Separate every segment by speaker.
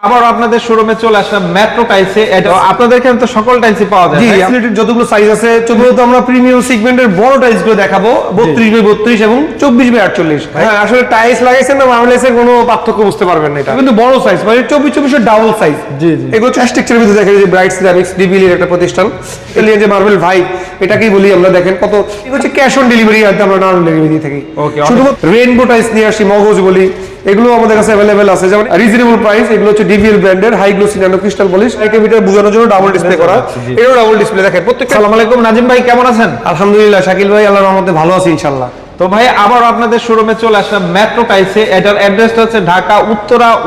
Speaker 1: আবার আপনাদের শোরুমে চলে আসলাম মেট্রো টাইলসে। আপনাদের এখানে তো সকল টাইলসই পাওয়া যায়।
Speaker 2: জি, অ্যাসিলিটির যতগুলো সাইজ আছে চতুর্থ আমরা প্রিমিয়াম সেগমেন্টের বড় টাইলস গুলো দেখাবো 32x32 এবং 24x48। হ্যাঁ, আসলে টাইলস লাগাইছেন না মার্বেলের কোনো পার্থক্য বুঝতে পারবেন না। এটা কিন্তু বড় সাইজ, মানে 24x24 ডাবল সাইজ।
Speaker 1: জি জি,
Speaker 2: এগুলো স্ট্রাকচারের ভিতরে দেখেন যে ব্রাইট সিরামিক্স ডিবিএল এর একটা প্রতিষ্ঠান, এলিয়েন যে মার্বেল ভাই এটাকেই বলি আমরা। দেখেন কত এগুলো হচ্ছে ক্যাশ অন ডেলিভারি, আর আমরা নর্মাল ডেলিভারি দিয়ে থাকি। শুধুমাত্র রেইনবো টাইলস নিয়ে আসি, মগজ বলি, এগুলো আমাদের কাছে অ্যাভেলেবেল আছে। যেমন রিজনেবল প্রাইস, এগুলো হচ্ছে ডিভিএল ব্র্যান্ডের high glossy nano crystal polish, একে মিটার বোঝানোর জন্য ডাবল ডিসপ্লে করা। এটাও ডাবল ডিসপ্লে দেখেন প্রত্যেকটা।
Speaker 1: আসসালামু আলাইকুম নাজিম ভাই, কেমন আছেন?
Speaker 2: আলহামদুলিল্লাহ শাকিল ভাই, আল্লাহর রহমতে ভালো আছি ইনশাআল্লাহ।
Speaker 1: তো ভাই আবার আপনাদের শোরুমে চলে আসলাম মেট্রো টাইলসে। এটার অ্যাড্রেসটা হচ্ছে ঢাকা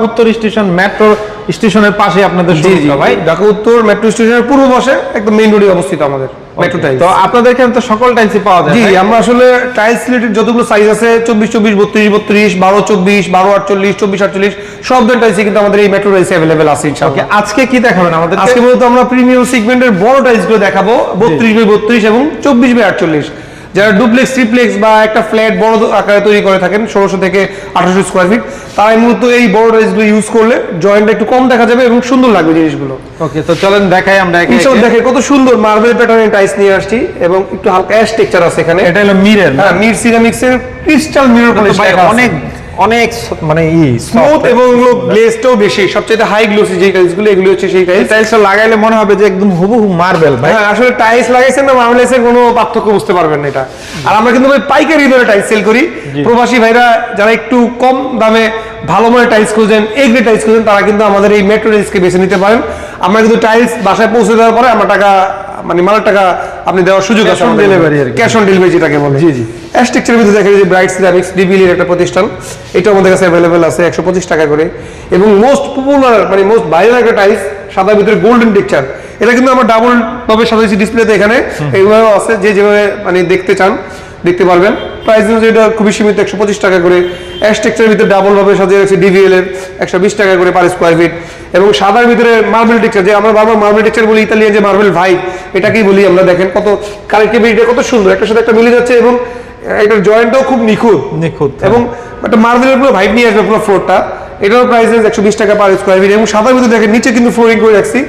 Speaker 1: উত্তর স্টেশন, মেট্রো স্টেশনের পাশে আপনাদের শোরুমটা ভাই।
Speaker 2: ঢাকা উত্তর মেট্রো স্টেশনের পূর্ব পাশে একদম মেইন রোডে অবস্থিত আমাদের মেট্রো টাইলস।
Speaker 1: তো আপনাদের এখানে তো সকল টাইলসই পাওয়া যায়।
Speaker 2: জি, আমরা আসলে টাইলস রিলেটেড যতগুলো সাইজ আছে 24x24, 32x32, 1224, 24x48 সব ধরনের টাইলসই কিন্তু আমাদের এই মেট্রো টাইলসে अवेलेबल আছে ইনশাআল্লাহ।
Speaker 1: আজকে কি দেখাবেন আমাদের?
Speaker 2: আজকে মূলত আমরা প্রিমিয়াম সেগমেন্টের বড় টাইলস গুলো দেখাবো 32x32 এবং 24x48। যারা ডুপ্লেক্স ট্রিপ্লেক্স বা একটা ফ্ল্যাট বড় আকারে তৈরি করে থাকেন 1600 থেকে 1800 স্কয়ার ফিট, তারা মূলত এই বড় টাইলসগুলো ইউজ করলে জয়েন্টটা একটু কম দেখা যাবে এবং সুন্দর লাগবে জিনিসগুলো।
Speaker 1: ওকে, তো চলেন দেখাই আমরা।
Speaker 2: দেখেন কত সুন্দর মার্বেল প্যাটার্নের টাইলস নিয়ে আসছি এবং একটু হালকা অ্যাশ টেক্সচার আছে এখানে।
Speaker 1: এটা হলো মিরর,
Speaker 2: হ্যাঁ, মির সিরামিক্স এর ক্রিস্টাল মিরর পলিশ।
Speaker 1: অনেক অনেক মানে
Speaker 2: স্মুথ এবং গ্লেজটাও বেশি। সবচেয়ে হাই গ্লোসি যে টাইলসগুলো, এগুলো হচ্ছে সেই টাইলস।
Speaker 1: টাইলসটা লাগাইলে মনে হবে যে একদম হুবহু মার্বেল ভাই।
Speaker 2: হ্যাঁ, আসলে টাইলস লাগাইছেন না মার্বেলের কোনো পার্থক্য বুঝতে পারবেন না এটা। আর আমরা কিন্তু ভাই পাইকারি দরে টাইলস সেল করি। প্রবাসী ভাইরা যারা একটু কম দামে ভালো মানের টাইলস খুঁজেন, এই গ্রেড টাইলস খুঁজেন, তারা কিন্তু আমাদের এই মেট্রো টাইলসকে বেছে নিতে পারেন। আমরা কিন্তু টাইলস বাসায় পৌঁছে দেওয়ার পরে আমরা টাকা মানে মালের টাকা আপনি দেওয়ার সুযোগ আছে, ক্যাশ অন ডেলিভারি যেটাকে বলে। জি জি, স্ট্রাকচারের ভিতরে দেখেন যে ব্রাইট সিরামিক্স ডিবিএল এর একটা প্রতিষ্ঠান, এটা আমাদের কাছে অ্যাভেলেবেল আছে 125 টাকা করে। এবং মোস্ট পপুলার মানে মোস্ট ভাইরাল একটা টাইলস সাদার ভিতরে গোল্ডেন টেক্সচার, এটা কিন্তু আমরা ডাবল ভাবে সাজাইছি ডিসপ্লেতে। এখানে এইভাবে আছে, যে যেভাবে মানে দেখতে চান দেখতে পারবেন। প্রাইস এটা খুবই সীমিত 125 টাকা করে। স্ট্রাকচারের ভিতরে ডাবল ভাবে সাজিয়ে রাখছি ডিভিএল এর 120 টাকা করে পার স্কয়ার ফিট। এবং সাদার ভিতরে মার্বেল টেক্সচার, যে আমরা বারবার মার্বেল টেক্সচার বলি, ইতালিয়ান যে মার্বেল ভাই এটাকেই বলি আমরা। দেখেন কত কানেক্টিভিটি কত সুন্দর, একটার সাথে একটা মিলে যাচ্ছে এবং এটার জয়েন্টটাও খুব নিখুঁত এবং একটা মার্বেলের পুরো ভাইব নিয়ে আসবে পুরো ফ্লোরটা। এটারও প্রাইস 120 টাকা পার স্কয়ার ফিট। এবং সাদার ভিতরে দেখেন নিচে কিন্তু ফ্লোরিং করে রাখছি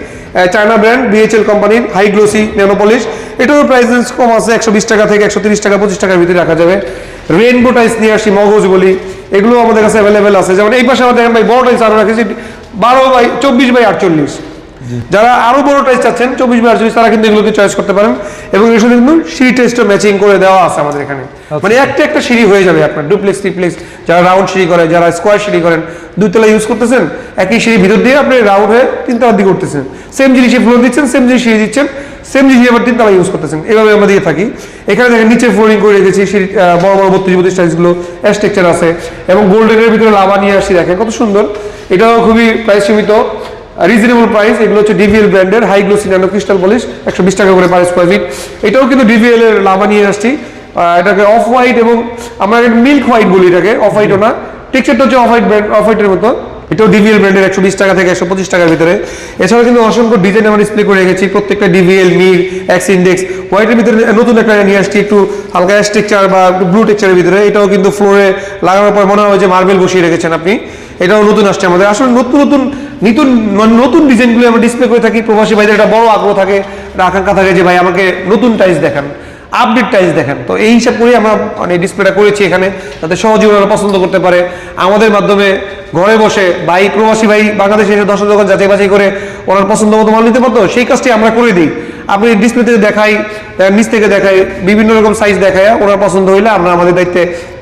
Speaker 2: চায়না ব্র্যান্ড বিএইচএল কোম্পানির হাই গ্লোসি ন্যানো পলিশ। এটারও প্রাইস কম আছে 120 টাকা থেকে 130 টাকা 25 টাকার ভিতরে রাখা যাবে। রেইনবো টাইলস নিয়ে আসি, মগজ বলি, এগুলো আমাদের কাছে অ্যাভেলেবেল আছে। যেমন এই পাশে আমাদের ভাই বড় টাইলস আরো রাখেছি 24x48। যারা আরো বড় টাইলস চাচ্ছেন 24x48, তারা কিন্তু এগুলোকে চয়েস করতে পারেন। এবং এর সাথে কিন্তু সিঁড়ি টেস্টও ম্যাচিং করে দেওয়া আছে আমাদের এখানে। মানে একটা সিঁড়ি হয়ে যাবে আপনার ডুপ্লেক্স ট্রিপ্লেক্স, যারা রাউন্ড সিঁড়ি করে, যারা স্কোয়ার সিঁড়ি করেন, দুইতলা ইউজ করতেছেন, একই সিঁড়ি ভিতর দিয়ে আপনি রাউন্ড হয়ে তিনতলা দিয়ে করতেছেন, সেম জিনিসই ফ্লোর দিচ্ছেন, সেম জিনিস সিঁড়ি দিচ্ছেন, সেম জিনিস আবার তিনতলা ইউজ করতেছেন, এভাবে আমরা দিয়ে থাকি। এখানে দেখেন নিচে ফ্লোরিং করে রেখেছি, সিঁড়ি বড় বড় 32 টাইলসগুলো স্ট্রাকচার আছে এবং গোল্ডেনের ভিতরে লাভা নিয়ে আসছি। দেখেন কত সুন্দর, এটাও খুবই প্রাইস সীমিত, রিজনেবল প্রাইস। এগুলো হচ্ছে ডিভিএল ব্র্যান্ডের high glossy nano crystal polish 120 টাকা করে পার স্কয়ার ফিট। এটাও কিন্তু ডিভিএল এর লাভা নিয়ে আসছি। এটাকে অফ হোয়াইট এবং আমরা মিল্ক হোয়াইট বলি এটাকে, অফ হোয়াইটও না, টেক্সচারটা হচ্ছে অফ হোয়াইটের মতো। এটাও ডিভিএল ব্র্যান্ডের 120 টাকা থেকে 125 টাকার ভিতরে। এছাড়াও কিন্তু অসংখ্য ডিজাইন আমরা ডিসপ্লে করে রেখেছি, প্রত্যেকটা ডিভিএল মির এক্স ইন্ডেক্স হোয়াইটের ভিতরে নতুন একটা নিয়ে আসছি, একটু হালকা স্ট্রাকচার বা ব্লু টেক্সচারের ভিতরে। এটাও কিন্তু ফ্লোরে লাগানোর পর মনে হয় যে মার্বেল বসিয়ে রেখেছেন আপনি। এটাও নতুন আসছে আমাদের। আসলে নতুন ডিজাইনগুলো আমরা ডিসপ্লে করে থাকি। প্রবাসী ভাইদের একটা বড় আগ্রহ থাকে, আকাঙ্ক্ষা থাকে যে ভাই আমাকে নতুন টাইলস দেখান, আপডেট টাইলস দেখেন। তো এই হিসাব করে আমরা মানে ডিসপ্লেটা করেছি এখানে, যাতে সহজে ওনারা পছন্দ করতে পারে। আমাদের মাধ্যমে ঘরে বসে ভাই প্রবাসী ভাই বাংলাদেশে এসে 10 দোকান যাচাই বাছাই করে ওনার পছন্দ মতো মাল নিতে পারতো, সেই কাজটি আমরা করে দিই। আপনি ডিসপ্লে থেকে দেখাই, নিচ থেকে দেখাই, বিভিন্ন রকম সাইজ দেখায়, ওনার পছন্দ হইলে আমরা আমাদের দায়িত্বে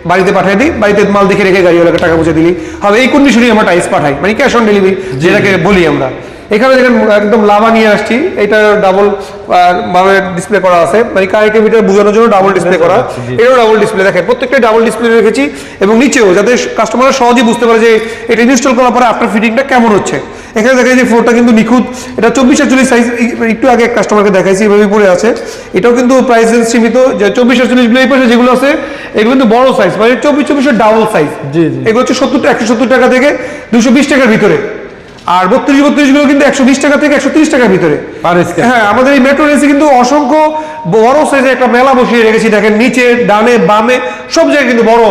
Speaker 2: বাড়িতে পাঠিয়ে দিই। বাড়িতে মাল দেখে রেখে গাড়িওয়ালাকে টাকা পৌঁছে দিলি হবে। এই কন্ডিশনে আমরা টাইলস পাঠাই, মানে ক্যাশ অন ডেলিভারি যেটাকে বলি আমরা। এখানে দেখেন একদম লাভা নিয়ে আসছি, এটা ডাবল ভাবে ডিসপ্লে করা আছে, মানে কারেন্টের ভিতরে বোঝানোর জন্য ডাবল ডিসপ্লে করা। এটাও ডাবল ডিসপ্লে দেখেন, প্রত্যেকটা ডাবল ডিসপ্লে রেখেছি এবং নিচেও, যাতে কাস্টমাররা সহজেই বুঝতে পারে যে এটা ইনস্টল করার পরে আফটার ফিটিংটা কেমন হচ্ছে। এখানে দেখা যায় যে ফ্লোরটা কিন্তু নিখুঁত। এটা 24x48 সাইজ, একটু আগে কাস্টমারকে দেখাইছি, এভাবে পড়ে আছে। এটাও কিন্তু প্রাইস সীমিত, যে 24x48 এই পাশে যেগুলো আছে এগুলো কিন্তু বড় সাইজ, মানে 24x24 ডাবল সাইজ। এগুলো হচ্ছে 170 টাকা থেকে 220 টাকার ভিতরে। আর 32 গুলো কিন্তু 120 টাকা থেকে 130 টাকার ভিতরে
Speaker 1: পার স্কয়ার।
Speaker 2: হ্যাঁ, আমাদের এই মেট্রো রেসে কিন্তু অসংখ্য বড় সাইজের একটা মেলা বসিয়ে রেখেছি, দেখেন নিচে ডানে বামে সব জায়গায় কিন্তু বড়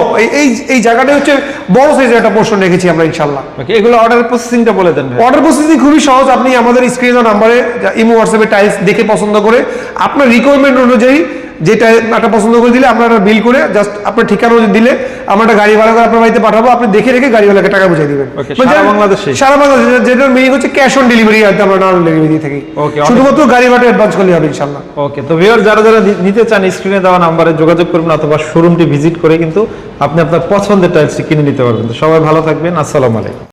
Speaker 2: এই জায়গাটা হচ্ছে বড় সাইজের একটা পোর্শন রেখেছি আমরা ইনশাল্লাহ।
Speaker 1: এগুলো অর্ডার প্রসেসিংটা বলে দেন ভাই।
Speaker 2: অর্ডার প্রসেসিং খুবই সহজ, আপনি আমাদের স্ক্রিন নাম্বারে ইমো হোয়াটসঅ্যাপে টাইলস দেখে পছন্দ করে আপনার রিকোয়ারমেন্ট অনুযায়ী যেটা একটা পছন্দ করে দিলে আমরা বিল করে জাস্ট আপনার ঠিকানা দিলে আমরা একটা গাড়ি ভাড়া করে আপনার বাড়িতে পাঠাবো, আপনি দেখে রেখে গাড়িওয়ালাকে টাকা বুঝিয়ে দিবেন।
Speaker 1: সারা বাংলাদেশে?
Speaker 2: সারা বাংলাদেশে, যেটার মিনিং হচ্ছে ক্যাশ অন ডেলিভারি, আমরা নন ডেলিভারি দিয়ে থাকি। শুধুমাত্র গাড়ি ভাড়া অ্যাডভান্স করলে হবে ইনশাআল্লাহ।
Speaker 1: ওকে, তো ভিউয়ার যারা যারা নিতে চান স্ক্রিনে দেওয়া নাম্বারে যোগাযোগ করবেন অথবা শোরুমটি ভিজিট করে কিন্তু আপনি আপনার পছন্দের টাইলসটি কিনে নিতে পারবেন। তো সবাই ভালো থাকবেন, আসসালামু আলাইকুম।